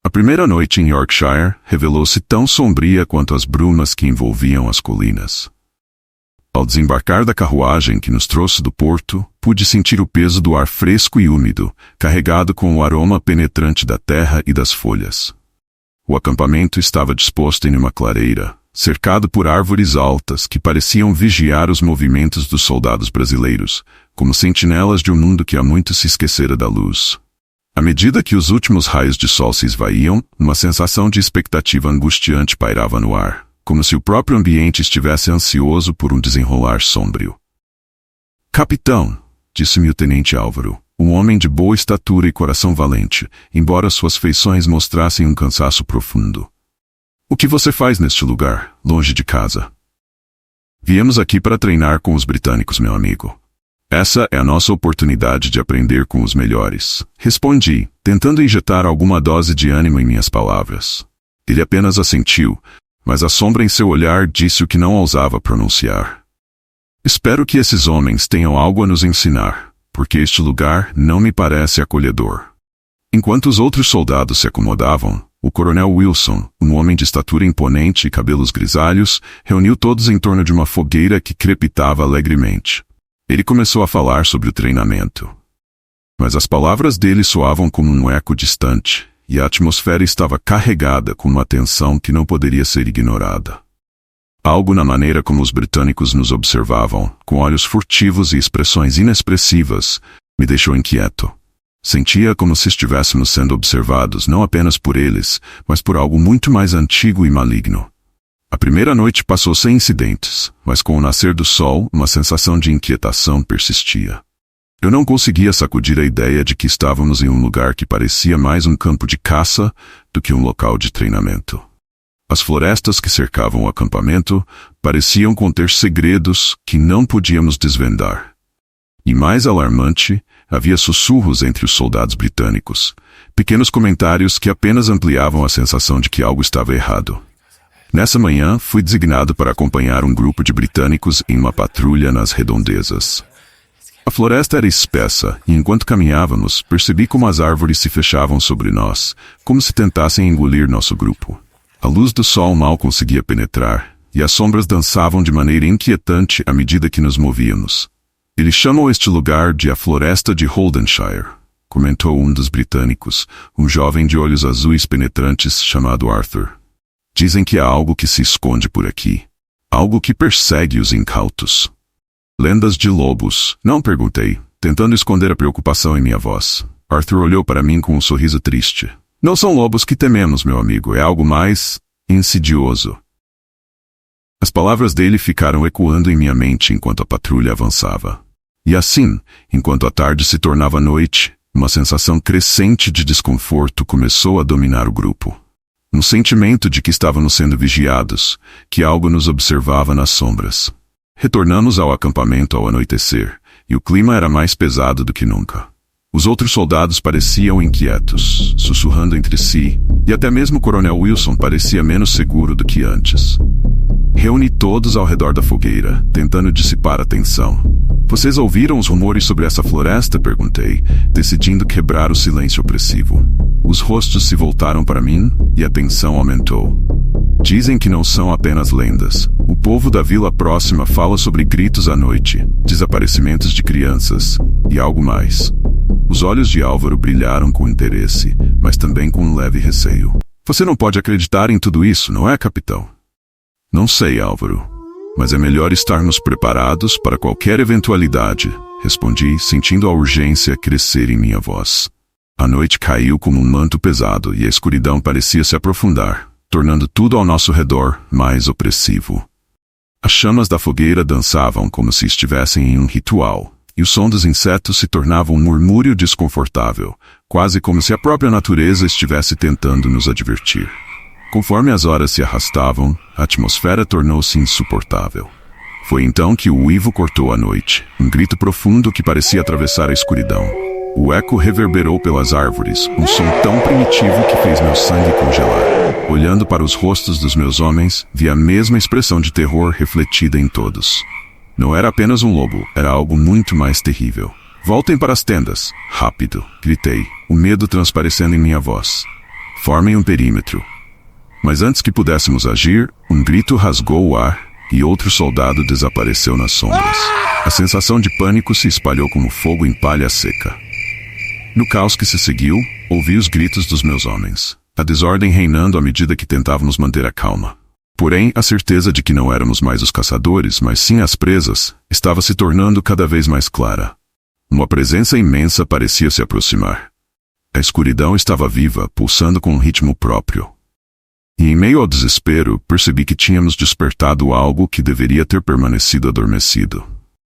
A primeira noite em Yorkshire revelou-se tão sombria quanto as brumas que envolviam as colinas. Ao desembarcar da carruagem que nos trouxe do porto, pude sentir o peso do ar fresco e úmido, carregado com o aroma penetrante da terra e das folhas. O acampamento estava disposto em uma clareira, cercado por árvores altas que pareciam vigiar os movimentos dos soldados brasileiros, como sentinelas de um mundo que há muito se esquecera da luz. À medida que os últimos raios de sol se esvaíam, uma sensação de expectativa angustiante pairava no ar, como se o próprio ambiente estivesse ansioso por um desenrolar sombrio. "Capitão", disse-me o tenente Álvaro, um homem de boa estatura e coração valente, embora suas feições mostrassem um cansaço profundo. "O que você faz neste lugar, longe de casa?" "Viemos aqui para treinar com os britânicos, meu amigo. Essa é a nossa oportunidade de aprender com os melhores", respondi, tentando injetar alguma dose de ânimo em minhas palavras. Ele apenas assentiu, mas a sombra em seu olhar disse o que não ousava pronunciar. "Espero que esses homens tenham algo a nos ensinar, porque este lugar não me parece acolhedor." Enquanto os outros soldados se acomodavam, o coronel Wilson, um homem de estatura imponente e cabelos grisalhos, reuniu todos em torno de uma fogueira que crepitava alegremente. Ele começou a falar sobre o treinamento. Mas as palavras dele soavam como um eco distante, e a atmosfera estava carregada com uma tensão que não poderia ser ignorada. Algo na maneira como os britânicos nos observavam, com olhos furtivos e expressões inexpressivas, me deixou inquieto. Sentia como se estivéssemos sendo observados não apenas por eles, mas por algo muito mais antigo e maligno. A primeira noite passou sem incidentes, mas com o nascer do sol, uma sensação de inquietação persistia. Eu não conseguia sacudir a ideia de que estávamos em um lugar que parecia mais um campo de caça do que um local de treinamento. As florestas que cercavam o acampamento pareciam conter segredos que não podíamos desvendar. E mais alarmante, havia sussurros entre os soldados britânicos, pequenos comentários que apenas ampliavam a sensação de que algo estava errado. Nessa manhã, fui designado para acompanhar um grupo de britânicos em uma patrulha nas redondezas. A floresta era espessa, e enquanto caminhávamos, percebi como as árvores se fechavam sobre nós, como se tentassem engolir nosso grupo. A luz do sol mal conseguia penetrar, e as sombras dançavam de maneira inquietante à medida que nos movíamos. "Eles chamam este lugar de a Floresta de Holdenshire", comentou um dos britânicos, um jovem de olhos azuis penetrantes chamado Arthur. "Dizem que há algo que se esconde por aqui. Algo que persegue os incautos." "Lendas de lobos?" Não, perguntei, tentando esconder a preocupação em minha voz. Arthur olhou para mim com um sorriso triste. "Não são lobos que tememos, meu amigo. É algo mais insidioso." As palavras dele ficaram ecoando em minha mente enquanto a patrulha avançava. E assim, enquanto a tarde se tornava noite, uma sensação crescente de desconforto começou a dominar o grupo. Um sentimento de que estávamos sendo vigiados, que algo nos observava nas sombras. Retornamos ao acampamento ao anoitecer, e o clima era mais pesado do que nunca. Os outros soldados pareciam inquietos, sussurrando entre si, e até mesmo o coronel Wilson parecia menos seguro do que antes. Reuni todos ao redor da fogueira, tentando dissipar a tensão. "Vocês ouviram os rumores sobre essa floresta?" perguntei, decidindo quebrar o silêncio opressivo. Os rostos se voltaram para mim, e a tensão aumentou. "Dizem que não são apenas lendas. O povo da vila próxima fala sobre gritos à noite, desaparecimentos de crianças, e algo mais." Os olhos de Álvaro brilharam com interesse, mas também com um leve receio. "Você não pode acreditar em tudo isso, não é, capitão?" "Não sei, Álvaro, mas é melhor estarmos preparados para qualquer eventualidade", respondi, sentindo a urgência crescer em minha voz. A noite caiu como um manto pesado e a escuridão parecia se aprofundar, tornando tudo ao nosso redor mais opressivo. As chamas da fogueira dançavam como se estivessem em um ritual, e o som dos insetos se tornava um murmúrio desconfortável, quase como se a própria natureza estivesse tentando nos advertir. Conforme as horas se arrastavam, a atmosfera tornou-se insuportável. Foi então que o uivo cortou a noite, um grito profundo que parecia atravessar a escuridão. O eco reverberou pelas árvores, um som tão primitivo que fez meu sangue congelar. Olhando para os rostos dos meus homens, vi a mesma expressão de terror refletida em todos. Não era apenas um lobo, era algo muito mais terrível. "Voltem para as tendas! Rápido!" gritei, o medo transparecendo em minha voz. Formem um perímetro. Mas antes que pudéssemos agir, um grito rasgou o ar e outro soldado desapareceu nas sombras. A sensação de pânico se espalhou como fogo em palha seca. No caos que se seguiu, ouvi os gritos dos meus homens, a desordem reinando à medida que tentávamos manter a calma. Porém, a certeza de que não éramos mais os caçadores, mas sim as presas, estava se tornando cada vez mais clara. Uma presença imensa parecia se aproximar. A escuridão estava viva, pulsando com um ritmo próprio. E em meio ao desespero, percebi que tínhamos despertado algo que deveria ter permanecido adormecido.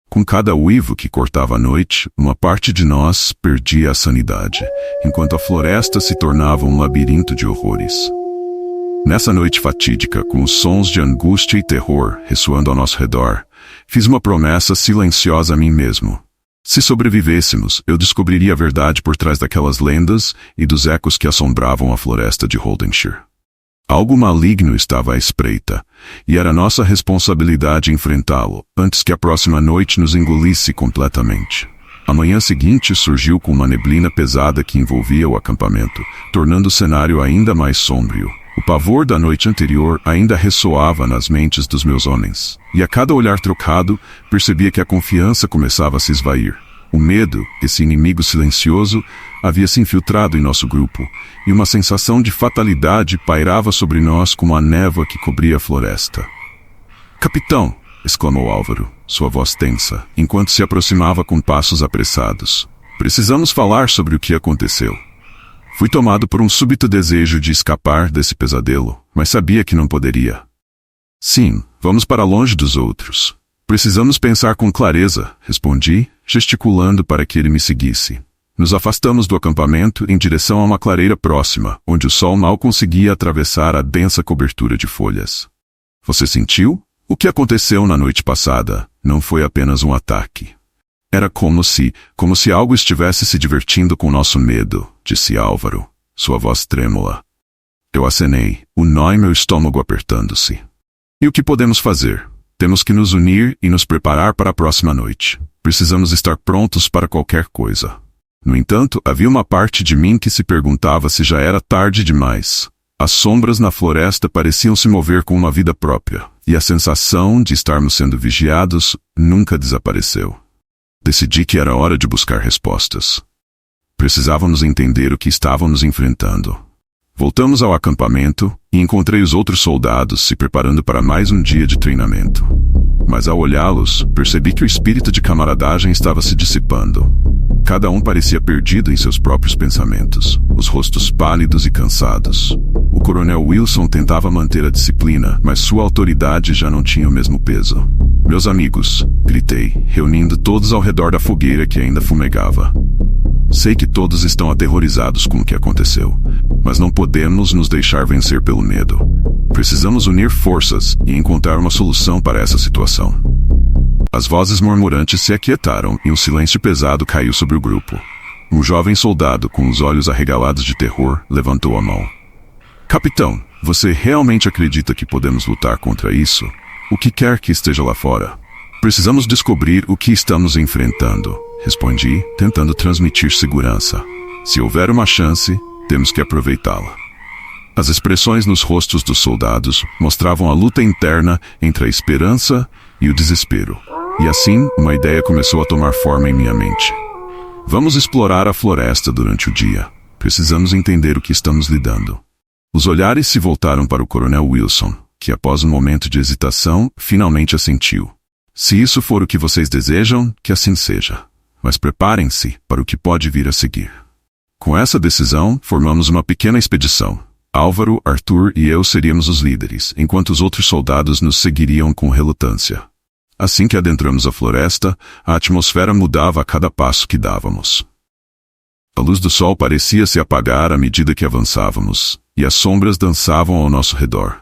Com cada uivo que cortava a noite, uma parte de nós perdia a sanidade, enquanto a floresta se tornava um labirinto de horrores. Nessa noite fatídica, com os sons de angústia e terror ressoando ao nosso redor, fiz uma promessa silenciosa a mim mesmo. Se sobrevivêssemos, eu descobriria a verdade por trás daquelas lendas e dos ecos que assombravam a floresta de Holdenshire. Algo maligno estava à espreita, e era nossa responsabilidade enfrentá-lo, antes que a próxima noite nos engolisse completamente. A manhã seguinte surgiu com uma neblina pesada que envolvia o acampamento, tornando o cenário ainda mais sombrio. O pavor da noite anterior ainda ressoava nas mentes dos meus homens, e a cada olhar trocado, percebia que a confiança começava a se esvair. O medo, esse inimigo silencioso, havia se infiltrado em nosso grupo, e uma sensação de fatalidade pairava sobre nós como a névoa que cobria a floresta. "Capitão!" exclamou Álvaro, sua voz tensa, enquanto se aproximava com passos apressados. "Precisamos falar sobre o que aconteceu." Fui tomado por um súbito desejo de escapar desse pesadelo, mas sabia que não poderia. "Sim, vamos para longe dos outros. Precisamos pensar com clareza", respondi, gesticulando para que ele me seguisse. Nos afastamos do acampamento em direção a uma clareira próxima, onde o sol mal conseguia atravessar a densa cobertura de folhas. "Você sentiu? O que aconteceu na noite passada não foi apenas um ataque. Era como se algo estivesse se divertindo com nosso medo", disse Álvaro, sua voz trêmula. Eu acenei, o nó em meu estômago apertando-se. "E o que podemos fazer? Temos que nos unir e nos preparar para a próxima noite. Precisamos estar prontos para qualquer coisa." No entanto, havia uma parte de mim que se perguntava se já era tarde demais. As sombras na floresta pareciam se mover com uma vida própria, e a sensação de estarmos sendo vigiados nunca desapareceu. Decidi que era hora de buscar respostas. Precisávamos entender o que estávamos enfrentando. Voltamos ao acampamento e encontrei os outros soldados se preparando para mais um dia de treinamento. Mas ao olhá-los, percebi que o espírito de camaradagem estava se dissipando. Cada um parecia perdido em seus próprios pensamentos, os rostos pálidos e cansados. O coronel Wilson tentava manter a disciplina, mas sua autoridade já não tinha o mesmo peso. "Meus amigos", gritei, reunindo todos ao redor da fogueira que ainda fumegava. "Sei que todos estão aterrorizados com o que aconteceu, mas não podemos nos deixar vencer pelo medo. Precisamos unir forças e encontrar uma solução para essa situação." As vozes murmurantes se aquietaram e um silêncio pesado caiu sobre o grupo. Um jovem soldado, com os olhos arregalados de terror, levantou a mão. "Capitão, você realmente acredita que podemos lutar contra isso? O que quer que esteja lá fora?" "Precisamos descobrir o que estamos enfrentando", respondi, tentando transmitir segurança. "Se houver uma chance, temos que aproveitá-la." As expressões nos rostos dos soldados mostravam a luta interna entre a esperança e o desespero. E assim, uma ideia começou a tomar forma em minha mente. "Vamos explorar a floresta durante o dia. Precisamos entender o que estamos lidando." Os olhares se voltaram para o coronel Wilson, que após um momento de hesitação, finalmente assentiu. "Se isso for o que vocês desejam, que assim seja. Mas preparem-se para o que pode vir a seguir." Com essa decisão, formamos uma pequena expedição. Álvaro, Arthur e eu seríamos os líderes, enquanto os outros soldados nos seguiriam com relutância. Assim que adentramos a floresta, a atmosfera mudava a cada passo que dávamos. A luz do sol parecia se apagar à medida que avançávamos, e as sombras dançavam ao nosso redor.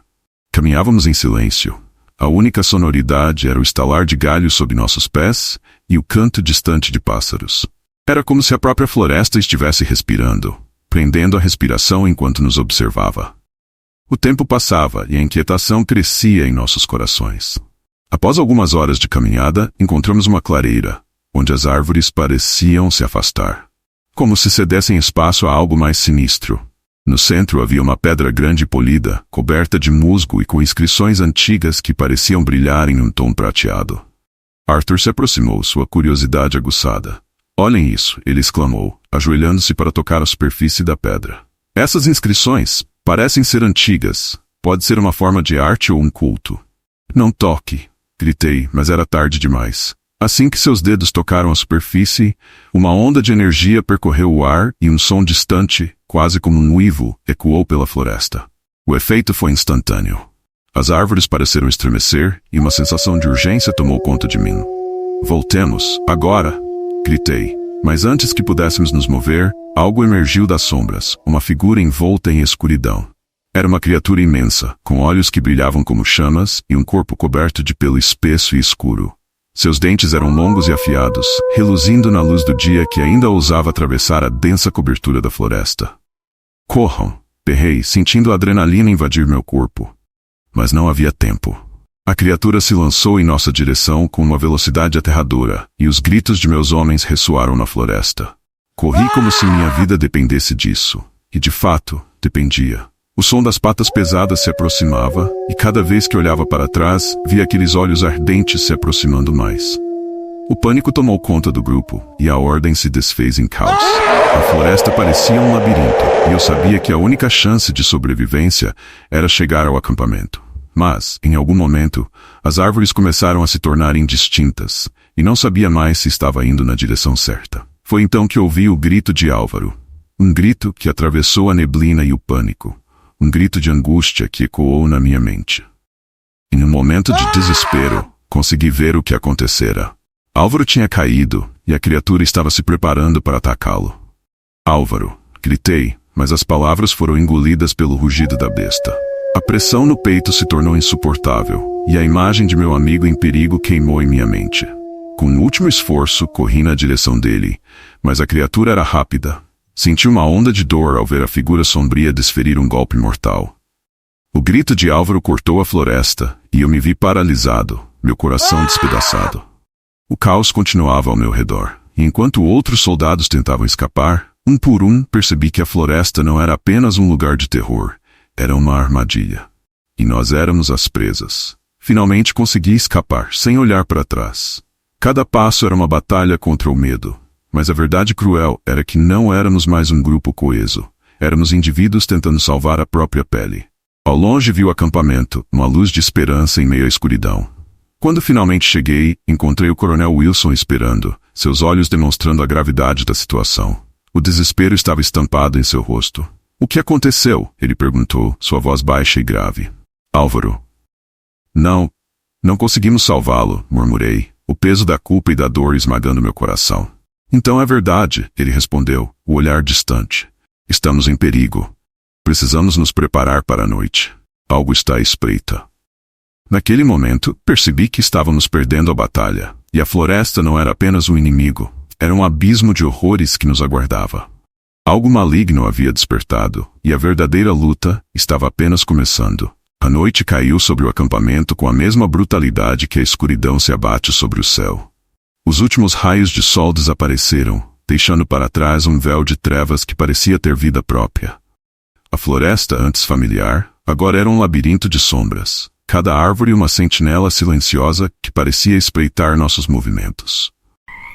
Caminhávamos em silêncio. A única sonoridade era o estalar de galhos sob nossos pés e o canto distante de pássaros. Era como se a própria floresta estivesse respirando, prendendo a respiração enquanto nos observava. O tempo passava e a inquietação crescia em nossos corações. Após algumas horas de caminhada, encontramos uma clareira, onde as árvores pareciam se afastar, como se cedessem espaço a algo mais sinistro. No centro havia uma pedra grande e polida, coberta de musgo e com inscrições antigas que pareciam brilhar em um tom prateado. Arthur se aproximou, sua curiosidade aguçada. Olhem isso, ele exclamou, ajoelhando-se para tocar a superfície da pedra. Essas inscrições parecem ser antigas. Pode ser uma forma de arte ou um culto. Não toque, gritei, mas era tarde demais. Assim que seus dedos tocaram a superfície, uma onda de energia percorreu o ar e um som distante, quase como um uivo, ecoou pela floresta. O efeito foi instantâneo. As árvores pareceram estremecer e uma sensação de urgência tomou conta de mim. Voltemos, agora! Gritei. Mas antes que pudéssemos nos mover, algo emergiu das sombras, uma figura envolta em escuridão. Era uma criatura imensa, com olhos que brilhavam como chamas e um corpo coberto de pelo espesso e escuro. Seus dentes eram longos e afiados, reluzindo na luz do dia que ainda ousava atravessar a densa cobertura da floresta. Corram! Berrei, sentindo a adrenalina invadir meu corpo. Mas não havia tempo. A criatura se lançou em nossa direção com uma velocidade aterradora, e os gritos de meus homens ressoaram na floresta. Corri como se minha vida dependesse disso, e de fato, dependia. O som das patas pesadas se aproximava, e cada vez que olhava para trás, via aqueles olhos ardentes se aproximando mais. O pânico tomou conta do grupo, e a ordem se desfez em caos. A floresta parecia um labirinto, e eu sabia que a única chance de sobrevivência era chegar ao acampamento. Mas, em algum momento, as árvores começaram a se tornar indistintas, e não sabia mais se estava indo na direção certa. Foi então que ouvi o grito de Álvaro. Um grito que atravessou a neblina e o pânico. Um grito de angústia que ecoou na minha mente. Em um momento de desespero, consegui ver o que acontecera. Álvaro tinha caído, e a criatura estava se preparando para atacá-lo. Álvaro, gritei, mas as palavras foram engolidas pelo rugido da besta. A pressão no peito se tornou insuportável, e a imagem de meu amigo em perigo queimou em minha mente. Com um último esforço, corri na direção dele, mas a criatura era rápida. Senti uma onda de dor ao ver a figura sombria desferir um golpe mortal. O grito de Álvaro cortou a floresta, e eu me vi paralisado, meu coração despedaçado. O caos continuava ao meu redor, e enquanto outros soldados tentavam escapar, um por um percebi que a floresta não era apenas um lugar de terror, era uma armadilha. E nós éramos as presas. Finalmente consegui escapar, sem olhar para trás. Cada passo era uma batalha contra o medo. Mas a verdade cruel era que não éramos mais um grupo coeso. Éramos indivíduos tentando salvar a própria pele. Ao longe vi o acampamento, uma luz de esperança em meio à escuridão. Quando finalmente cheguei, encontrei o coronel Wilson esperando, seus olhos demonstrando a gravidade da situação. O desespero estava estampado em seu rosto. O que aconteceu? Ele perguntou, sua voz baixa e grave. Álvaro. Não conseguimos salvá-lo, murmurei, o peso da culpa e da dor esmagando meu coração. Então é verdade, ele respondeu, o olhar distante. Estamos em perigo. Precisamos nos preparar para a noite. Algo está à espreita. Naquele momento, percebi que estávamos perdendo a batalha, e a floresta não era apenas um inimigo, era um abismo de horrores que nos aguardava. Algo maligno havia despertado, e a verdadeira luta estava apenas começando. A noite caiu sobre o acampamento com a mesma brutalidade que a escuridão se abate sobre o céu. Os últimos raios de sol desapareceram, deixando para trás um véu de trevas que parecia ter vida própria. A floresta, antes familiar, agora era um labirinto de sombras, cada árvore uma sentinela silenciosa que parecia espreitar nossos movimentos.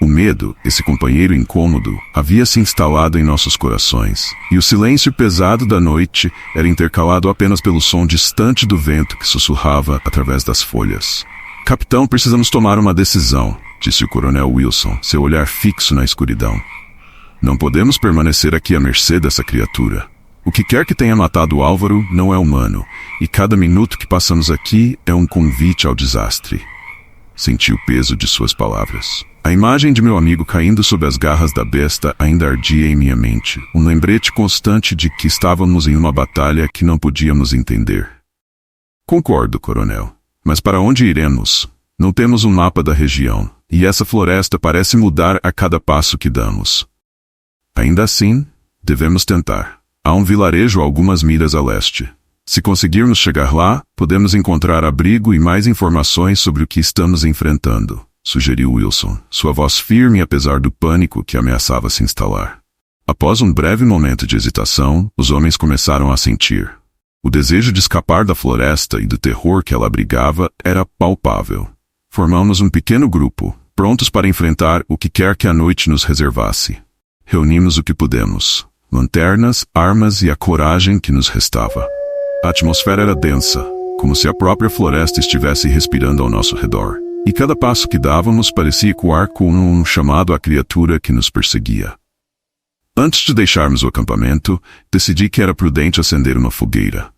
O medo, esse companheiro incômodo, havia se instalado em nossos corações, e o silêncio pesado da noite era intercalado apenas pelo som distante do vento que sussurrava através das folhas. Capitão, precisamos tomar uma decisão, disse o coronel Wilson, seu olhar fixo na escuridão. Não podemos permanecer aqui à mercê dessa criatura. O que quer que tenha matado Álvaro não é humano, e cada minuto que passamos aqui é um convite ao desastre. Senti o peso de suas palavras. A imagem de meu amigo caindo sob as garras da besta ainda ardia em minha mente, um lembrete constante de que estávamos em uma batalha que não podíamos entender. Concordo, coronel. Mas para onde iremos? Não temos um mapa da região, e essa floresta parece mudar a cada passo que damos. Ainda assim, devemos tentar. Há um vilarejo a algumas milhas a leste. Se conseguirmos chegar lá, podemos encontrar abrigo e mais informações sobre o que estamos enfrentando, sugeriu Wilson, sua voz firme apesar do pânico que ameaçava se instalar. Após um breve momento de hesitação, os homens começaram a sentir. O desejo de escapar da floresta e do terror que ela abrigava era palpável. Formamos um pequeno grupo, prontos para enfrentar o que quer que a noite nos reservasse. Reunimos o que pudemos: lanternas, armas e a coragem que nos restava. A atmosfera era densa, como se a própria floresta estivesse respirando ao nosso redor. E cada passo que dávamos parecia ecoar com um chamado à criatura que nos perseguia. Antes de deixarmos o acampamento, decidi que era prudente acender uma fogueira.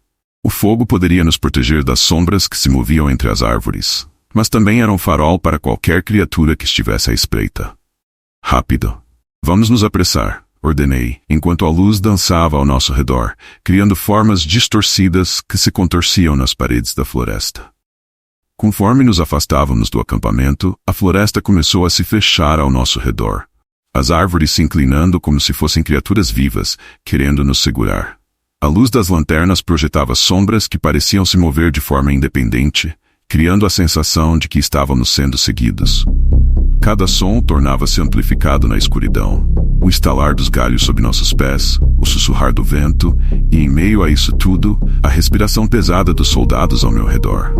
O fogo poderia nos proteger das sombras que se moviam entre as árvores, mas também era um farol para qualquer criatura que estivesse à espreita. Rápido! Vamos nos apressar, ordenei, enquanto a luz dançava ao nosso redor, criando formas distorcidas que se contorciam nas paredes da floresta. Conforme nos afastávamos do acampamento, a floresta começou a se fechar ao nosso redor. As árvores se inclinando como se fossem criaturas vivas, querendo nos segurar. A luz das lanternas projetava sombras que pareciam se mover de forma independente, criando a sensação de que estávamos sendo seguidos. Cada som tornava-se amplificado na escuridão. O estalar dos galhos sob nossos pés, o sussurrar do vento, e em meio a isso tudo, a respiração pesada dos soldados ao meu redor.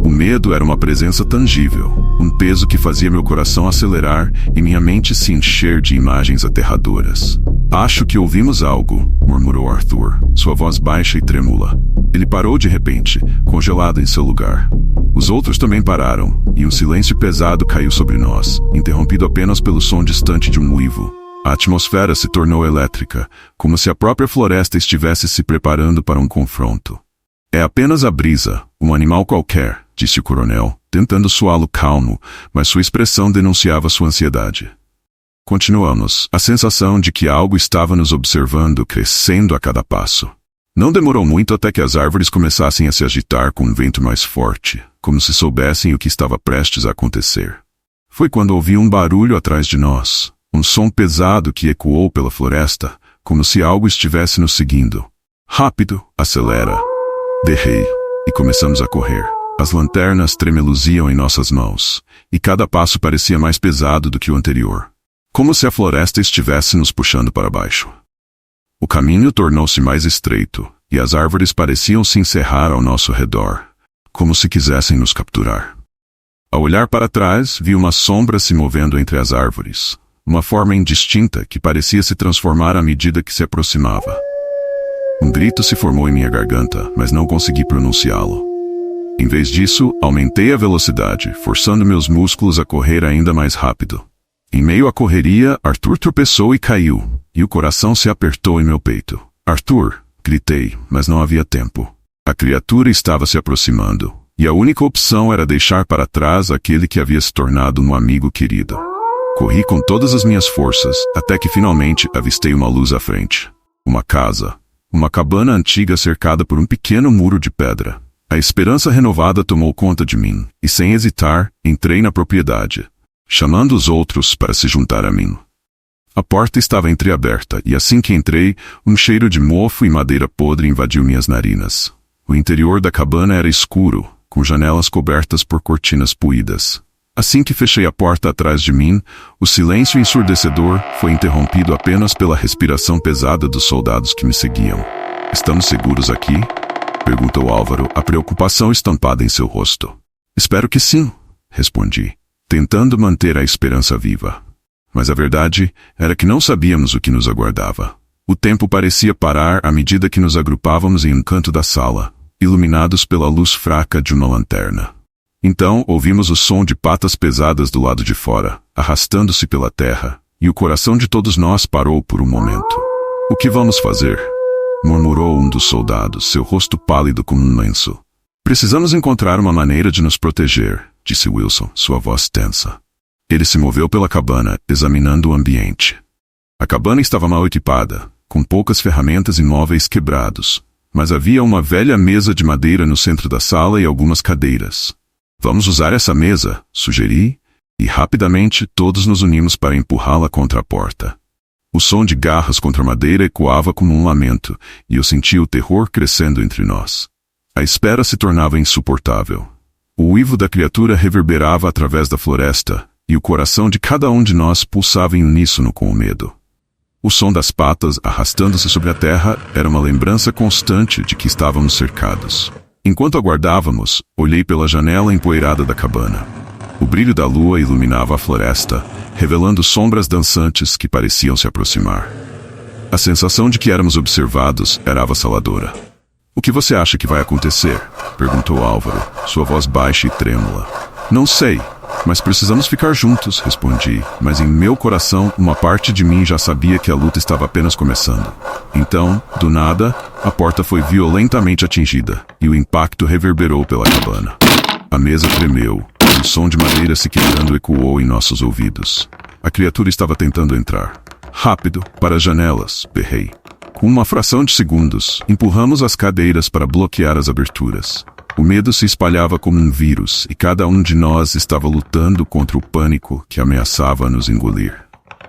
O medo era uma presença tangível, um peso que fazia meu coração acelerar e minha mente se encher de imagens aterradoras. Acho que ouvimos algo, murmurou Arthur, sua voz baixa e trêmula. Ele parou de repente, congelado em seu lugar. Os outros também pararam, e um silêncio pesado caiu sobre nós, interrompido apenas pelo som distante de um uivo. A atmosfera se tornou elétrica, como se a própria floresta estivesse se preparando para um confronto. É apenas a brisa, um animal qualquer, disse o coronel, tentando soá-lo calmo, mas sua expressão denunciava sua ansiedade. Continuamos, a sensação de que algo estava nos observando crescendo a cada passo. Não demorou muito até que as árvores começassem a se agitar com um vento mais forte, como se soubessem o que estava prestes a acontecer. Foi quando ouvi um barulho atrás de nós, um som pesado que ecoou pela floresta, como se algo estivesse nos seguindo. Rápido, acelera. Berrei, e começamos a correr. As lanternas tremeluziam em nossas mãos, e cada passo parecia mais pesado do que o anterior, como se a floresta estivesse nos puxando para baixo. O caminho tornou-se mais estreito, e as árvores pareciam se encerrar ao nosso redor, como se quisessem nos capturar. Ao olhar para trás, vi uma sombra se movendo entre as árvores, uma forma indistinta que parecia se transformar à medida que se aproximava. Um grito se formou em minha garganta, mas não consegui pronunciá-lo. Em vez disso, aumentei a velocidade, forçando meus músculos a correr ainda mais rápido. Em meio à correria, Arthur tropeçou e caiu, e o coração se apertou em meu peito. Arthur! Gritei, mas não havia tempo. A criatura estava se aproximando, e a única opção era deixar para trás aquele que havia se tornado um amigo querido. Corri com todas as minhas forças, até que finalmente avistei uma luz à frente. Uma casa. Uma cabana antiga cercada por um pequeno muro de pedra. A esperança renovada tomou conta de mim, e sem hesitar, entrei na propriedade, chamando os outros para se juntar a mim. A porta estava entreaberta, e assim que entrei, um cheiro de mofo e madeira podre invadiu minhas narinas. O interior da cabana era escuro, com janelas cobertas por cortinas puídas. Assim que fechei a porta atrás de mim, o silêncio ensurdecedor foi interrompido apenas pela respiração pesada dos soldados que me seguiam. "Estamos seguros aqui?" perguntou Álvaro, a preocupação estampada em seu rosto. "Espero que sim", respondi, tentando manter a esperança viva. Mas a verdade era que não sabíamos o que nos aguardava. O tempo parecia parar à medida que nos agrupávamos em um canto da sala, iluminados pela luz fraca de uma lanterna. Então ouvimos o som de patas pesadas do lado de fora, arrastando-se pela terra, e o coração de todos nós parou por um momento. "O que vamos fazer?" murmurou um dos soldados, seu rosto pálido como um lenço. "Precisamos encontrar uma maneira de nos proteger", disse Wilson, sua voz tensa. Ele se moveu pela cabana, examinando o ambiente. A cabana estava mal equipada, com poucas ferramentas e móveis quebrados, mas havia uma velha mesa de madeira no centro da sala e algumas cadeiras. "Vamos usar essa mesa", sugeri, e rapidamente todos nos unimos para empurrá-la contra a porta. O som de garras contra a madeira ecoava como um lamento, e eu sentia o terror crescendo entre nós. A espera se tornava insuportável. O uivo da criatura reverberava através da floresta, e o coração de cada um de nós pulsava em uníssono com o medo. O som das patas arrastando-se sobre a terra era uma lembrança constante de que estávamos cercados. Enquanto aguardávamos, olhei pela janela empoeirada da cabana. O brilho da lua iluminava a floresta, revelando sombras dançantes que pareciam se aproximar. A sensação de que éramos observados era avassaladora. "O que você acha que vai acontecer?" perguntou Álvaro, sua voz baixa e trêmula. "Não sei, mas precisamos ficar juntos", respondi, mas em meu coração uma parte de mim já sabia que a luta estava apenas começando. Então, do nada, a porta foi violentamente atingida, e o impacto reverberou pela cabana. A mesa tremeu, e o som de madeira se quebrando ecoou em nossos ouvidos. A criatura estava tentando entrar. "Rápido, para as janelas", berrei. Com uma fração de segundos, empurramos as cadeiras para bloquear as aberturas. O medo se espalhava como um vírus, e cada um de nós estava lutando contra o pânico que ameaçava nos engolir.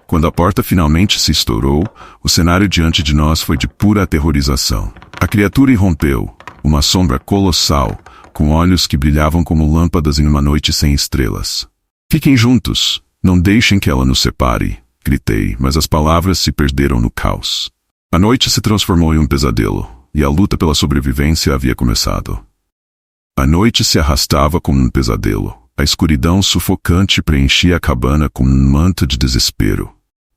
Quando a porta finalmente se estourou, o cenário diante de nós foi de pura aterrorização. A criatura irrompeu, uma sombra colossal, com olhos que brilhavam como lâmpadas em uma noite sem estrelas. "Fiquem juntos, não deixem que ela nos separe", gritei, mas as palavras se perderam no caos. A noite se transformou em um pesadelo, e a luta pela sobrevivência havia começado. A noite se arrastava como um pesadelo. A escuridão sufocante preenchia a cabana como um manto de desespero.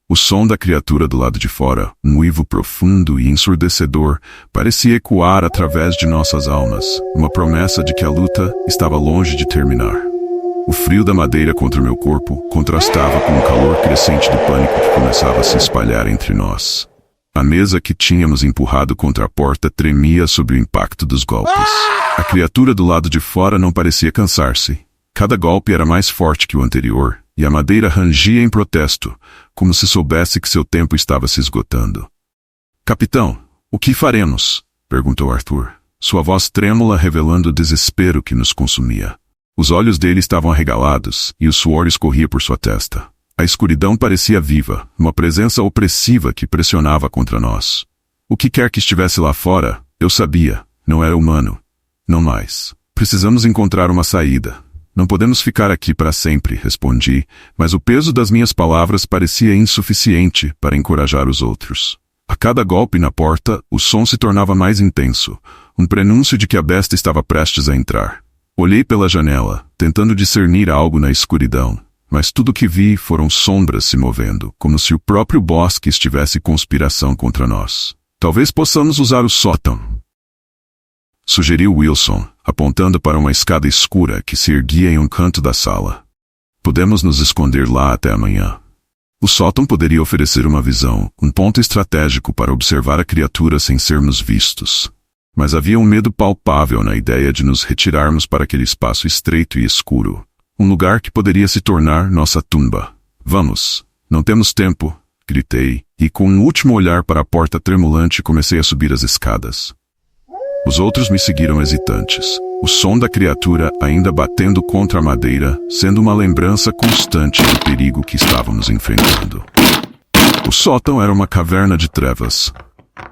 O som da criatura do lado de fora, um uivo profundo e ensurdecedor, parecia ecoar através de nossas almas, uma promessa de que a luta estava longe de terminar. O frio da madeira contra o meu corpo contrastava com o calor crescente do pânico que começava a se espalhar entre nós. A mesa que tínhamos empurrado contra a porta tremia sob o impacto dos golpes. A criatura do lado de fora não parecia cansar-se. Cada golpe era mais forte que o anterior, e a madeira rangia em protesto, como se soubesse que seu tempo estava se esgotando. "Capitão, o que faremos?" perguntou Arthur, sua voz trêmula revelando o desespero que nos consumia. Os olhos dele estavam arregalados, e o suor escorria por sua testa. A escuridão parecia viva, uma presença opressiva que pressionava contra nós. O que quer que estivesse lá fora, eu sabia, não era humano. Não mais. "Precisamos encontrar uma saída. Não podemos ficar aqui para sempre", respondi, mas o peso das minhas palavras parecia insuficiente para encorajar os outros. A cada golpe na porta, o som se tornava mais intenso, um prenúncio de que a besta estava prestes a entrar. Olhei pela janela, tentando discernir algo na escuridão, mas tudo que vi foram sombras se movendo, como se o próprio bosque estivesse em conspiração contra nós. "Talvez possamos usar o sótão", sugeriu Wilson, apontando para uma escada escura que se erguia em um canto da sala. "Podemos nos esconder lá até amanhã." O sótão poderia oferecer uma visão, um ponto estratégico para observar a criatura sem sermos vistos. Mas havia um medo palpável na ideia de nos retirarmos para aquele espaço estreito e escuro, um lugar que poderia se tornar nossa tumba. "Vamos, não temos tempo", gritei, e com um último olhar para a porta tremulante comecei a subir as escadas. Os outros me seguiram hesitantes, o som da criatura ainda batendo contra a madeira, sendo uma lembrança constante do perigo que estávamos enfrentando. O sótão era uma caverna de trevas.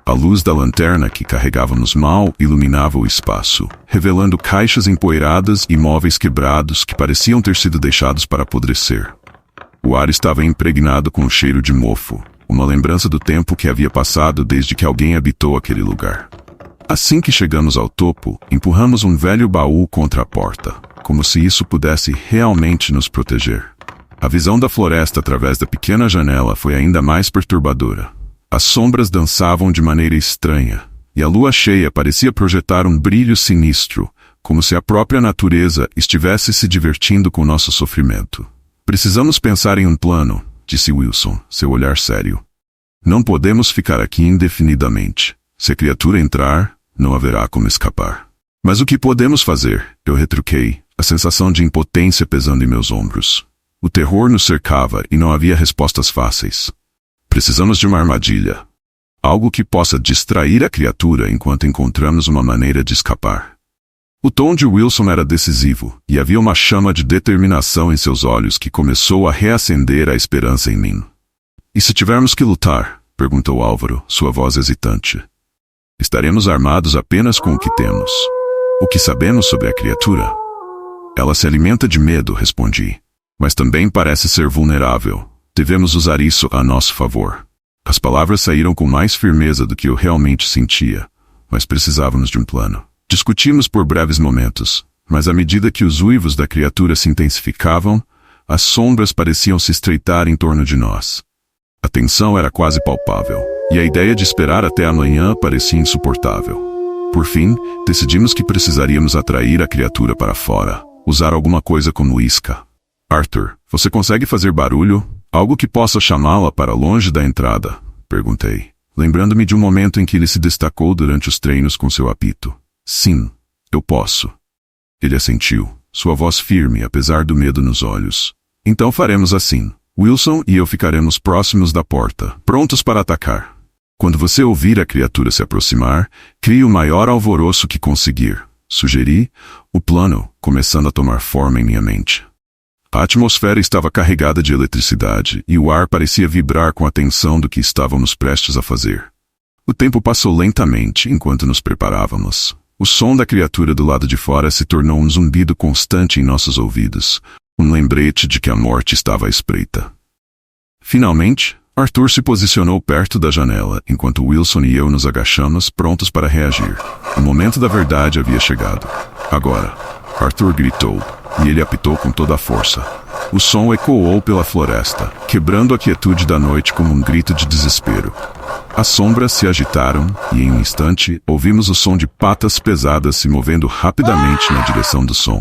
A luz da lanterna que carregávamos mal iluminava o espaço, revelando caixas empoeiradas e móveis quebrados que pareciam ter sido deixados para apodrecer. O ar estava impregnado com o cheiro de mofo, uma lembrança do tempo que havia passado desde que alguém habitou aquele lugar. Assim que chegamos ao topo, empurramos um velho baú contra a porta, como se isso pudesse realmente nos proteger. A visão da floresta através da pequena janela foi ainda mais perturbadora. As sombras dançavam de maneira estranha, e a lua cheia parecia projetar um brilho sinistro, como se a própria natureza estivesse se divertindo com nosso sofrimento. "Precisamos pensar em um plano", disse Wilson, seu olhar sério. "Não podemos ficar aqui indefinidamente. Se a criatura entrar, não haverá como escapar." "Mas o que podemos fazer?", eu retruquei, a sensação de impotência pesando em meus ombros. O terror nos cercava e não havia respostas fáceis. "Precisamos de uma armadilha. Algo que possa distrair a criatura enquanto encontramos uma maneira de escapar." O tom de Wilson era decisivo, e havia uma chama de determinação em seus olhos que começou a reacender a esperança em mim. "E se tivermos que lutar?", perguntou Álvaro, sua voz hesitante. "Estaremos armados apenas com o que temos. O que sabemos sobre a criatura?" "Ela se alimenta de medo", respondi. "Mas também parece ser vulnerável. Devemos usar isso a nosso favor." As palavras saíram com mais firmeza do que eu realmente sentia, mas precisávamos de um plano. Discutimos por breves momentos, mas à medida que os uivos da criatura se intensificavam, as sombras pareciam se estreitar em torno de nós. A tensão era quase palpável, e a ideia de esperar até amanhã parecia insuportável. Por fim, decidimos que precisaríamos atrair a criatura para fora, usar alguma coisa como isca. Arthur, você consegue fazer barulho? Algo que possa chamá-la para longe da entrada? Perguntei, lembrando-me de um momento em que ele se destacou durante os treinos com seu apito. Sim, eu posso. Ele assentiu, sua voz firme apesar do medo nos olhos. Então faremos assim. Wilson e eu ficaremos próximos da porta, prontos para atacar. Quando você ouvir a criatura se aproximar, crie o maior alvoroço que conseguir. Sugeri, o plano começando a tomar forma em minha mente. A atmosfera estava carregada de eletricidade e o ar parecia vibrar com a tensão do que estávamos prestes a fazer. O tempo passou lentamente enquanto nos preparávamos. O som da criatura do lado de fora se tornou um zumbido constante em nossos ouvidos, um lembrete de que a morte estava à espreita. Finalmente, Arthur se posicionou perto da janela, enquanto Wilson e eu nos agachamos, prontos para reagir. O momento da verdade havia chegado. Agora, Arthur gritou, e ele apitou com toda a força. O som ecoou pela floresta, quebrando a quietude da noite como um grito de desespero. As sombras se agitaram, e em um instante, ouvimos o som de patas pesadas se movendo rapidamente na direção do som.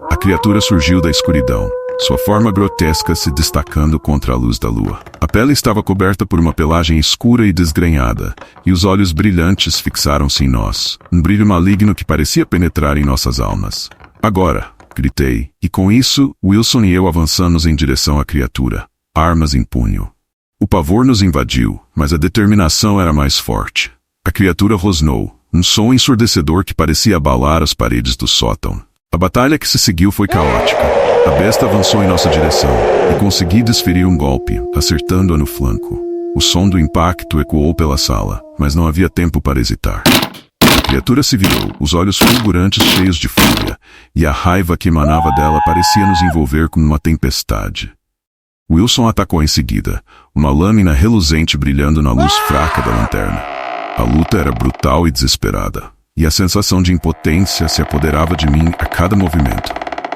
A criatura surgiu da escuridão, sua forma grotesca se destacando contra a luz da lua. A pele estava coberta por uma pelagem escura e desgrenhada, e os olhos brilhantes fixaram-se em nós, um brilho maligno que parecia penetrar em nossas almas. Agora! Gritei, e com isso, Wilson e eu avançamos em direção à criatura, armas em punho. O pavor nos invadiu, mas a determinação era mais forte. A criatura rosnou, um som ensurdecedor que parecia abalar as paredes do sótão. A batalha que se seguiu foi caótica. A besta avançou em nossa direção, e consegui desferir um golpe, acertando-a no flanco. O som do impacto ecoou pela sala, mas não havia tempo para hesitar. A criatura se virou, os olhos fulgurantes cheios de fúria, e a raiva que emanava dela parecia nos envolver como uma tempestade. Wilson atacou em seguida, uma lâmina reluzente brilhando na luz fraca da lanterna. A luta era brutal e desesperada, e a sensação de impotência se apoderava de mim a cada movimento.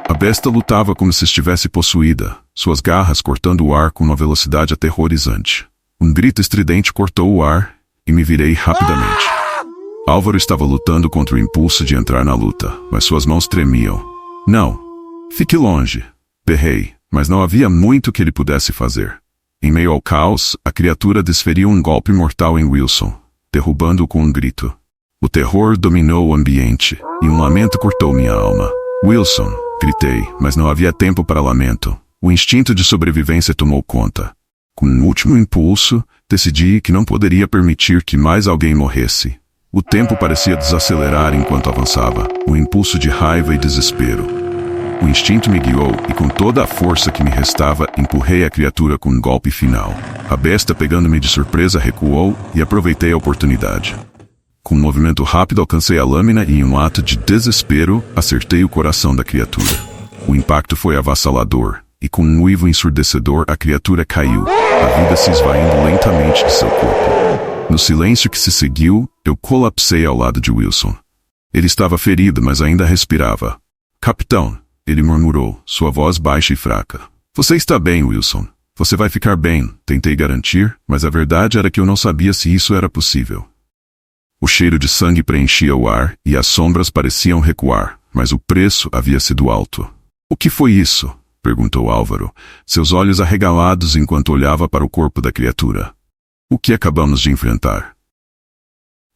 A besta lutava como se estivesse possuída, suas garras cortando o ar com uma velocidade aterrorizante. Um grito estridente cortou o ar, e me virei rapidamente. Álvaro estava lutando contra o impulso de entrar na luta, mas suas mãos tremiam. Não! Fique longe! Berrei, mas não havia muito que ele pudesse fazer. Em meio ao caos, a criatura desferiu um golpe mortal em Wilson, derrubando-o com um grito. O terror dominou o ambiente, e um lamento cortou minha alma. Wilson! Gritei, mas não havia tempo para lamento. O instinto de sobrevivência tomou conta. Com um último impulso, decidi que não poderia permitir que mais alguém morresse. O tempo parecia desacelerar enquanto avançava, um impulso de raiva e desespero. O instinto me guiou e com toda a força que me restava, empurrei a criatura com um golpe final. A besta, pegando-me de surpresa, recuou e aproveitei a oportunidade. Com um movimento rápido alcancei a lâmina e em um ato de desespero, acertei o coração da criatura. O impacto foi avassalador, e com um uivo ensurdecedor a criatura caiu, a vida se esvaindo lentamente de seu corpo. No silêncio que se seguiu, eu colapsei ao lado de Wilson. Ele estava ferido, mas ainda respirava. Capitão, ele murmurou, sua voz baixa e fraca. Você está bem, Wilson. Você vai ficar bem, tentei garantir, mas a verdade era que eu não sabia se isso era possível. O cheiro de sangue preenchia o ar e as sombras pareciam recuar, mas o preço havia sido alto. O que foi isso? Perguntou Álvaro, seus olhos arregalados enquanto olhava para o corpo da criatura. O que acabamos de enfrentar?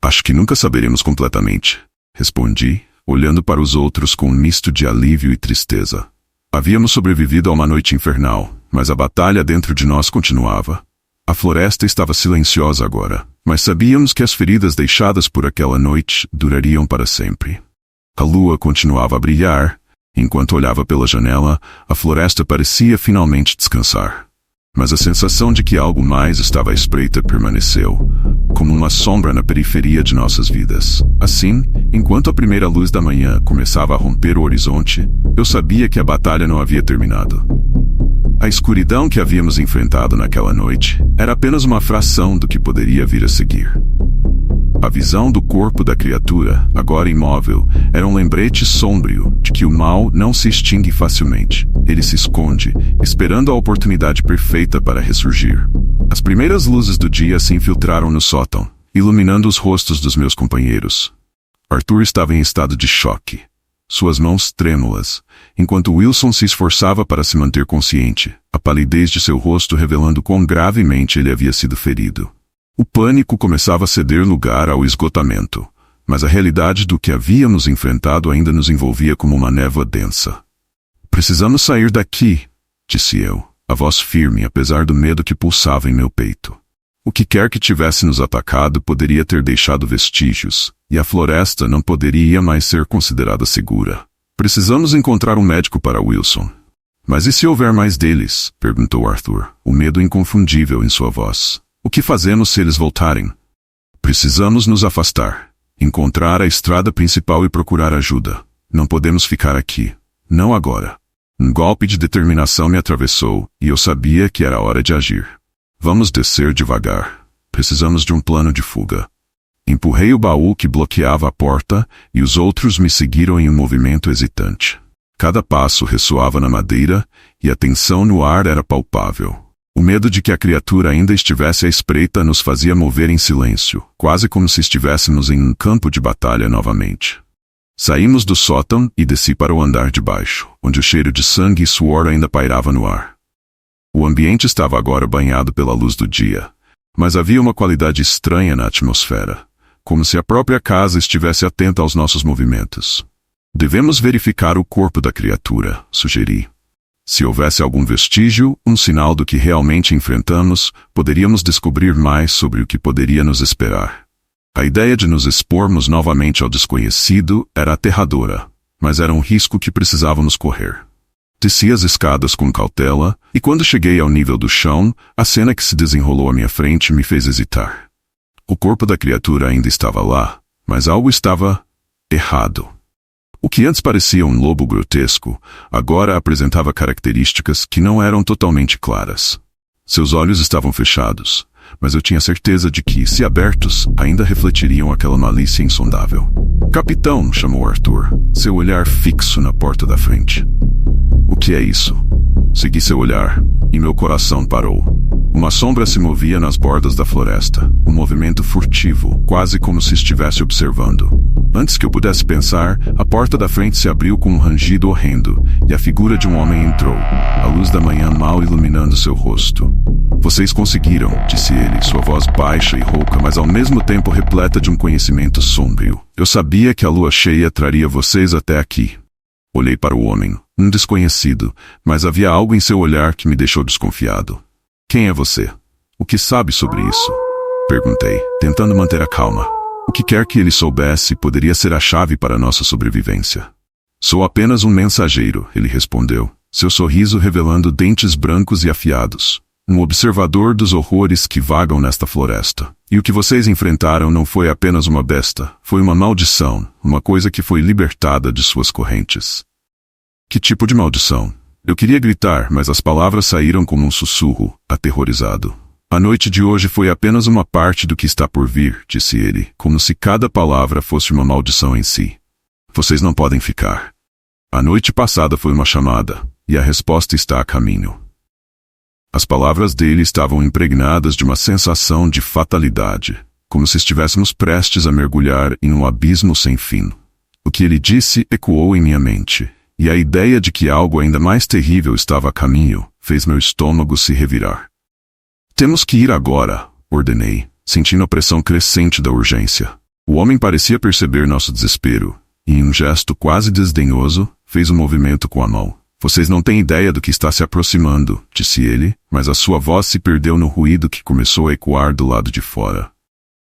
Acho que nunca saberemos completamente, respondi, olhando para os outros com um misto de alívio e tristeza. Havíamos sobrevivido a uma noite infernal, mas a batalha dentro de nós continuava. A floresta estava silenciosa agora, mas sabíamos que as feridas deixadas por aquela noite durariam para sempre. A lua continuava a brilhar. Enquanto olhava pela janela, a floresta parecia finalmente descansar. Mas a sensação de que algo mais estava à espreita permaneceu, como uma sombra na periferia de nossas vidas. Assim, enquanto a primeira luz da manhã começava a romper o horizonte, eu sabia que a batalha não havia terminado. A escuridão que havíamos enfrentado naquela noite era apenas uma fração do que poderia vir a seguir. A visão do corpo da criatura, agora imóvel, era um lembrete sômbrio de que o mal não se extingue facilmente. Ele se esconde, esperando a oportunidade perfeita para ressurgir. As primeiras luzes do dia se infiltraram no sótão, iluminando os rostos dos meus companheiros. Arthur estava em estado de choque, suas mãos trêmulas, enquanto Wilson se esforçava para se manter consciente, a palidez de seu rosto revelando quão gravemente ele havia sido ferido. O pânico começava a ceder lugar ao esgotamento, mas a realidade do que havíamos enfrentado ainda nos envolvia como uma névoa densa. "Precisamos sair daqui", disse eu, a voz firme apesar do medo que pulsava em meu peito. O que quer que tivesse nos atacado poderia ter deixado vestígios, e a floresta não poderia mais ser considerada segura. "Precisamos encontrar um médico para Wilson." "Mas e se houver mais deles?" perguntou Arthur, o medo inconfundível em sua voz. "O que fazemos se eles voltarem?" "Precisamos nos afastar, encontrar a estrada principal e procurar ajuda. Não podemos ficar aqui. Não agora." Um golpe de determinação me atravessou, e eu sabia que era hora de agir. "Vamos descer devagar. Precisamos de um plano de fuga." Empurrei o baú que bloqueava a porta, e os outros me seguiram em um movimento hesitante. Cada passo ressoava na madeira, e a tensão no ar era palpável. O medo de que a criatura ainda estivesse à espreita nos fazia mover em silêncio, quase como se estivéssemos em um campo de batalha novamente. Saímos do sótão e desci para o andar de baixo, onde o cheiro de sangue e suor ainda pairava no ar. O ambiente estava agora banhado pela luz do dia, mas havia uma qualidade estranha na atmosfera, como se a própria casa estivesse atenta aos nossos movimentos. "Devemos verificar o corpo da criatura", sugeri. Se houvesse algum vestígio, um sinal do que realmente enfrentamos, poderíamos descobrir mais sobre o que poderia nos esperar. A ideia de nos expormos novamente ao desconhecido era aterradora, mas era um risco que precisávamos correr. Desci as escadas com cautela, e quando cheguei ao nível do chão, a cena que se desenrolou à minha frente me fez hesitar. O corpo da criatura ainda estava lá, mas algo estava errado. O que antes parecia um lobo grotesco, agora apresentava características que não eram totalmente claras. Seus olhos estavam fechados, mas eu tinha certeza de que, se abertos, ainda refletiriam aquela malícia insondável. "Capitão", chamou Arthur, seu olhar fixo na porta da frente. "O que é isso?" Segui seu olhar, e meu coração parou. Uma sombra se movia nas bordas da floresta, um movimento furtivo, quase como se estivesse observando. Antes que eu pudesse pensar, a porta da frente se abriu com um rangido horrendo, e a figura de um homem entrou, a luz da manhã mal iluminando seu rosto. "Vocês conseguiram", disse ele, sua voz baixa e rouca, mas ao mesmo tempo repleta de um conhecimento sombrio. "Eu sabia que a lua cheia traria vocês até aqui." Olhei para o homem, um desconhecido, mas havia algo em seu olhar que me deixou desconfiado. "Quem é você? O que sabe sobre isso?" perguntei, tentando manter a calma. O que quer que ele soubesse poderia ser a chave para nossa sobrevivência. "Sou apenas um mensageiro", ele respondeu, seu sorriso revelando dentes brancos e afiados. "Um observador dos horrores que vagam nesta floresta. E o que vocês enfrentaram não foi apenas uma besta, foi uma maldição, uma coisa que foi libertada de suas correntes." "Que tipo de maldição?" Eu queria gritar, mas as palavras saíram como um sussurro, aterrorizado. "A noite de hoje foi apenas uma parte do que está por vir", disse ele, como se cada palavra fosse uma maldição em si. "Vocês não podem ficar. A noite passada foi uma chamada, e a resposta está a caminho." As palavras dele estavam impregnadas de uma sensação de fatalidade, como se estivéssemos prestes a mergulhar em um abismo sem fim. O que ele disse ecoou em minha mente, e a ideia de que algo ainda mais terrível estava a caminho fez meu estômago se revirar. "Temos que ir agora", ordenei, sentindo a pressão crescente da urgência. O homem parecia perceber nosso desespero, e em um gesto quase desdenhoso, fez um movimento com a mão. "Vocês não têm ideia do que está se aproximando", disse ele, mas a sua voz se perdeu no ruído que começou a ecoar do lado de fora.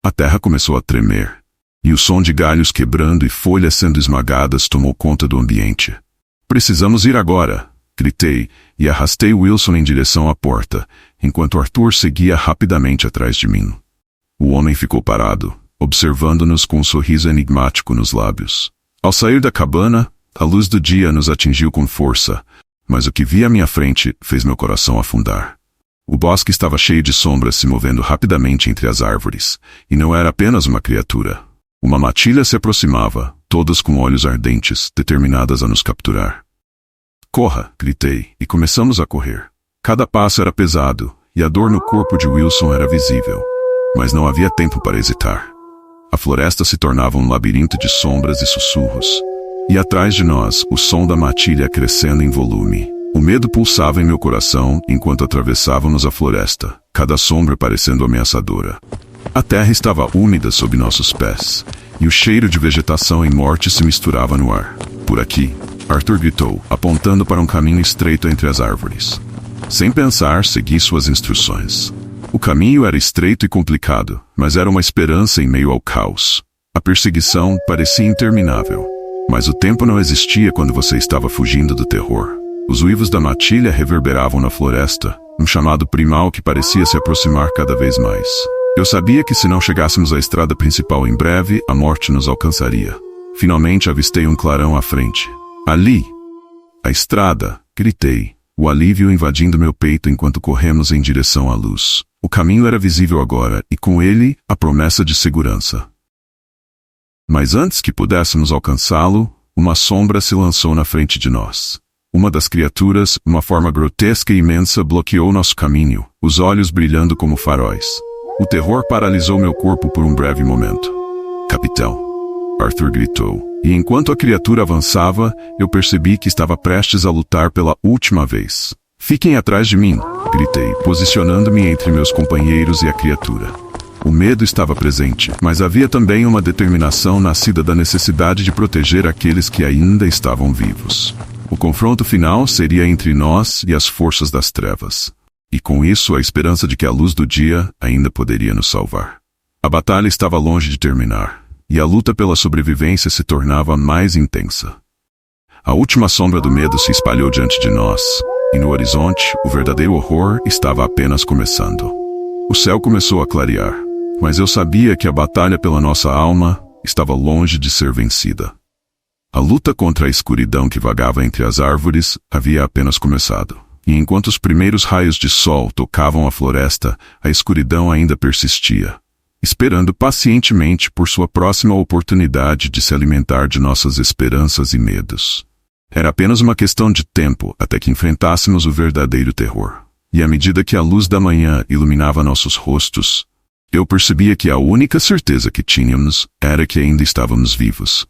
A terra começou a tremer, e o som de galhos quebrando e folhas sendo esmagadas tomou conta do ambiente. "Precisamos ir agora", gritei, e arrastei Wilson em direção à porta, enquanto Arthur seguia rapidamente atrás de mim. O homem ficou parado, observando-nos com um sorriso enigmático nos lábios. Ao sair da cabana, a luz do dia nos atingiu com força, Mas o que vi à minha frente fez meu coração afundar. O bosque estava cheio de sombras se movendo rapidamente entre as árvores, e não era apenas uma criatura. Uma matilha se aproximava, todas com olhos ardentes, determinadas a nos capturar. "Corra!" gritei, e começamos a correr. Cada passo era pesado, e a dor no corpo de Wilson era visível. Mas não havia tempo para hesitar. A floresta se tornava um labirinto de sombras e sussurros. E atrás de nós, o som da matilha crescendo em volume. O medo pulsava em meu coração enquanto atravessávamos a floresta, cada sombra parecendo ameaçadora. A terra estava úmida sob nossos pés, e o cheiro de vegetação em morte se misturava no ar. "Por aqui!" Arthur gritou, apontando para um caminho estreito entre as árvores. Sem pensar, segui suas instruções. O caminho era estreito e complicado, mas era uma esperança em meio ao caos. A perseguição parecia interminável. Mas o tempo não existia quando você estava fugindo do terror. Os uivos da matilha reverberavam na floresta, um chamado primal que parecia se aproximar cada vez mais. Eu sabia que se não chegássemos à estrada principal em breve, a morte nos alcançaria. Finalmente avistei um clarão à frente. "Ali!" "A estrada!" gritei, o alívio invadindo meu peito enquanto corremos em direção à luz. O caminho era visível agora, e com ele, a promessa de segurança. Mas antes que pudéssemos alcançá-lo, uma sombra se lançou na frente de nós. Uma das criaturas, uma forma grotesca e imensa, bloqueou nosso caminho, os olhos brilhando como faróis. O terror paralisou meu corpo por um breve momento. "Capitão!" Arthur gritou, e enquanto a criatura avançava, eu percebi que estava prestes a lutar pela última vez. "Fiquem atrás de mim!" gritei, posicionando-me entre meus companheiros e a criatura. O medo estava presente, mas havia também uma determinação nascida da necessidade de proteger aqueles que ainda estavam vivos. O confronto final seria entre nós e as forças das trevas. E com isso a esperança de que a luz do dia ainda poderia nos salvar. A batalha estava longe de terminar, e a luta pela sobrevivência se tornava mais intensa. A última sombra do medo se espalhou diante de nós, e no horizonte o verdadeiro horror estava apenas começando. O céu começou a clarear, mas eu sabia que a batalha pela nossa alma estava longe de ser vencida. A luta contra a escuridão que vagava entre as árvores havia apenas começado, e enquanto os primeiros raios de sol tocavam a floresta, a escuridão ainda persistia, esperando pacientemente por sua próxima oportunidade de se alimentar de nossas esperanças e medos. Era apenas uma questão de tempo até que enfrentássemos o verdadeiro terror. E à medida que a luz da manhã iluminava nossos rostos, eu percebia que a única certeza que tínhamos era que ainda estávamos vivos.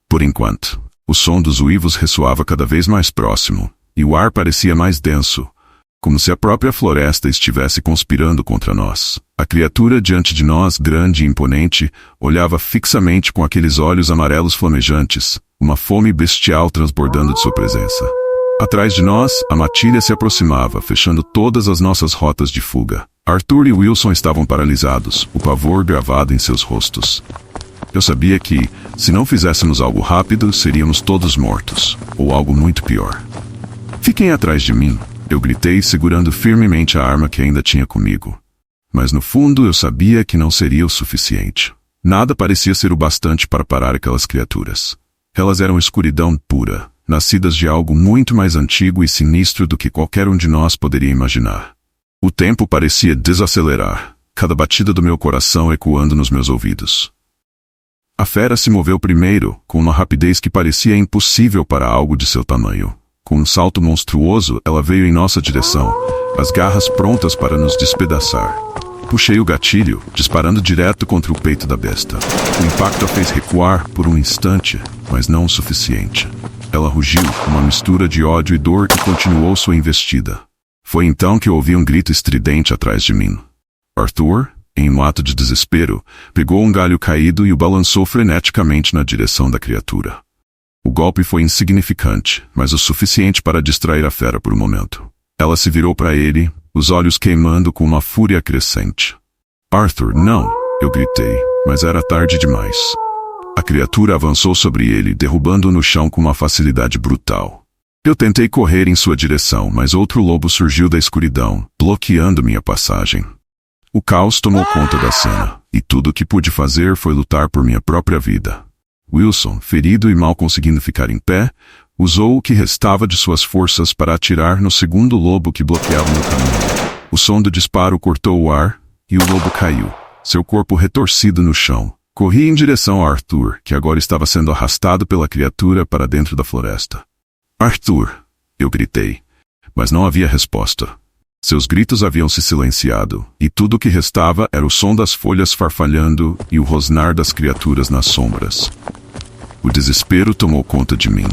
Por enquanto, o som dos uivos ressoava cada vez mais próximo, e o ar parecia mais denso, como se a própria floresta estivesse conspirando contra nós. A criatura diante de nós, grande e imponente, olhava fixamente com aqueles olhos amarelos flamejantes, uma fome bestial transbordando de sua presença. Atrás de nós, a matilha se aproximava, fechando todas as nossas rotas de fuga. Arthur e Wilson estavam paralisados, o pavor gravado em seus rostos. Eu sabia que, se não fizéssemos algo rápido, seríamos todos mortos, ou algo muito pior. "Fiquem atrás de mim!" eu gritei, segurando firmemente a arma que ainda tinha comigo. Mas no fundo eu sabia que não seria o suficiente. Nada parecia ser o bastante para parar aquelas criaturas. Elas eram escuridão pura, nascidas de algo muito mais antigo e sinistro do que qualquer um de nós poderia imaginar. O tempo parecia desacelerar, cada batida do meu coração ecoando nos meus ouvidos. A fera se moveu primeiro, com uma rapidez que parecia impossível para algo de seu tamanho. Com um salto monstruoso, ela veio em nossa direção, as garras prontas para nos despedaçar. Puxei o gatilho, disparando direto contra o peito da besta. O impacto a fez recuar por um instante, mas não o suficiente. Ela rugiu, uma mistura de ódio e dor, e continuou sua investida. Foi então que eu ouvi um grito estridente atrás de mim. Arthur, em um ato de desespero, pegou um galho caído e o balançou freneticamente na direção da criatura. O golpe foi insignificante, mas o suficiente para distrair a fera por um momento. Ela se virou para ele, os olhos queimando com uma fúria crescente. "Arthur, não!" eu gritei, mas era tarde demais. A criatura avançou sobre ele, derrubando-o no chão com uma facilidade brutal. Eu tentei correr em sua direção, mas outro lobo surgiu da escuridão, bloqueando minha passagem. O caos tomou conta da cena, e tudo o que pude fazer foi lutar por minha própria vida. Wilson, ferido e mal conseguindo ficar em pé, Usou o que restava de suas forças para atirar no segundo lobo que bloqueava no caminho. O som do disparo cortou o ar, e o lobo caiu, seu corpo retorcido no chão. Corri em direção a Arthur, que agora estava sendo arrastado pela criatura para dentro da floresta. Arthur! Eu gritei. Mas não havia resposta. Seus gritos haviam se silenciado, e tudo o que restava era o som das folhas farfalhando e o rosnar das criaturas nas sombras. O desespero tomou conta de mim.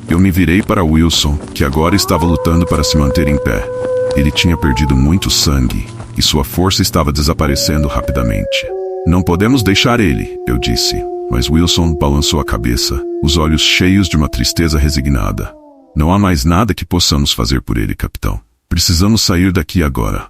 Eu me virei para Wilson, que agora estava lutando para se manter em pé. Ele tinha perdido muito sangue, e sua força estava desaparecendo rapidamente. Não podemos deixar ele, eu disse, mas Wilson balançou a cabeça, os olhos cheios de uma tristeza resignada. Não há mais nada que possamos fazer por ele, capitão. Precisamos sair daqui agora.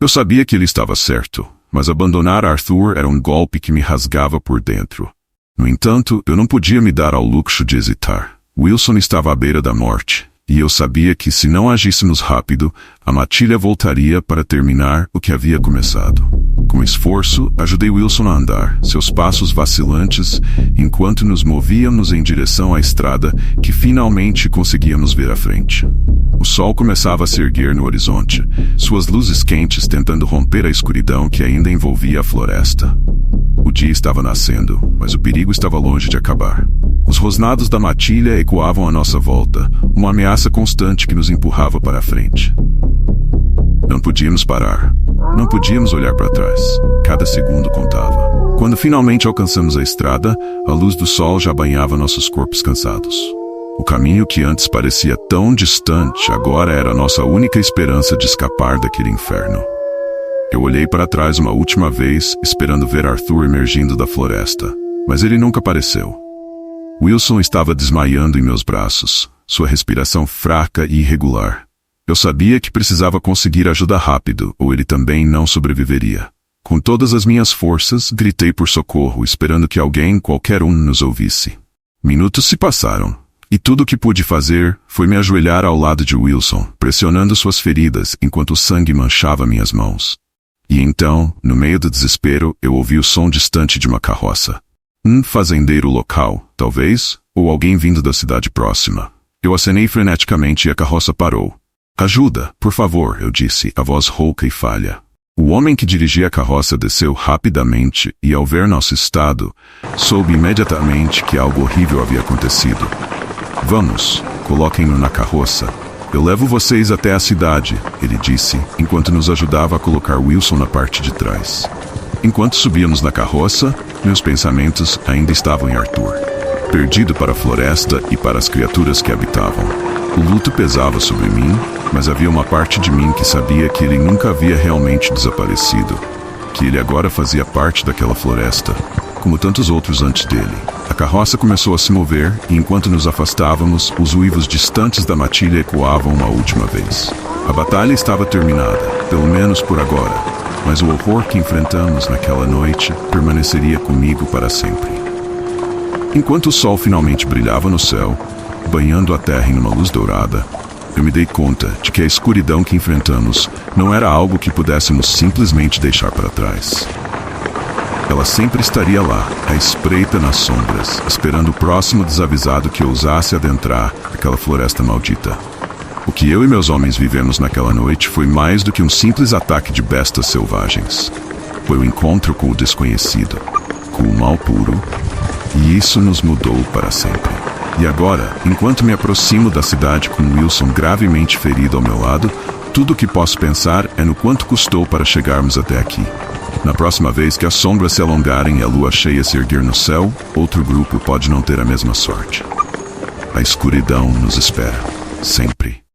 Eu sabia que ele estava certo, mas abandonar Arthur era um golpe que me rasgava por dentro. No entanto, eu não podia me dar ao luxo de hesitar. Wilson estava à beira da morte, e eu sabia que se não agíssemos rápido, a matilha voltaria para terminar o que havia começado. Com esforço, ajudei Wilson a andar, seus passos vacilantes, enquanto nos movíamos em direção à estrada que finalmente conseguíamos ver à frente. O sol começava a se erguer no horizonte, suas luzes quentes tentando romper a escuridão que ainda envolvia a floresta. O dia estava nascendo, mas o perigo estava longe de acabar. Os rosnados da matilha ecoavam à nossa volta, uma ameaça constante que nos empurrava para a frente. Não podíamos parar. Não podíamos olhar para trás. Cada segundo contava. Quando finalmente alcançamos a estrada, a luz do sol já banhava nossos corpos cansados. O caminho que antes parecia tão distante, agora era a nossa única esperança de escapar daquele inferno. Eu olhei para trás uma última vez, esperando ver Arthur emergindo da floresta, mas ele nunca apareceu. Wilson estava desmaiando em meus braços, sua respiração fraca e irregular. Eu sabia que precisava conseguir ajuda rápido, ou ele também não sobreviveria. Com todas as minhas forças, gritei por socorro, esperando que alguém, qualquer um, nos ouvisse. Minutos se passaram, e tudo o que pude fazer foi me ajoelhar ao lado de Wilson, pressionando suas feridas enquanto o sangue manchava minhas mãos. E então, no meio do desespero, eu ouvi o som distante de uma carroça. Um fazendeiro local, talvez, ou alguém vindo da cidade próxima. Eu acenei freneticamente e a carroça parou. Ajuda, por favor, eu disse, a voz rouca e falha. O homem que dirigia a carroça desceu rapidamente e, ao ver nosso estado, soube imediatamente que algo horrível havia acontecido. Vamos, coloquem-no na carroça. Eu levo vocês até a cidade, ele disse, enquanto nos ajudava a colocar Wilson na parte de trás. Enquanto subíamos na carroça, meus pensamentos ainda estavam em Arthur. Perdido para a floresta e para as criaturas que habitavam. O luto pesava sobre mim, mas havia uma parte de mim que sabia que ele nunca havia realmente desaparecido. Que ele agora fazia parte daquela floresta, como tantos outros antes dele. A carroça começou a se mover, e enquanto nos afastávamos, os uivos distantes da matilha ecoavam uma última vez. A batalha estava terminada, pelo menos por agora, mas o horror que enfrentamos naquela noite permaneceria comigo para sempre. Enquanto o sol finalmente brilhava no céu, banhando a terra em uma luz dourada, eu me dei conta de que a escuridão que enfrentamos não era algo que pudéssemos simplesmente deixar para trás. Ela sempre estaria lá, à espreita nas sombras, esperando o próximo desavisado que ousasse adentrar aquela floresta maldita. O que eu e meus homens vivemos naquela noite foi mais do que um simples ataque de bestas selvagens. Foi o encontro com o desconhecido, com o mal puro, e isso nos mudou para sempre. E agora, enquanto me aproximo da cidade com Wilson gravemente ferido ao meu lado, tudo o que posso pensar é no quanto custou para chegarmos até aqui. Na próxima vez que as sombras se alongarem e a lua cheia se erguer no céu, outro grupo pode não ter a mesma sorte. A escuridão nos espera, sempre.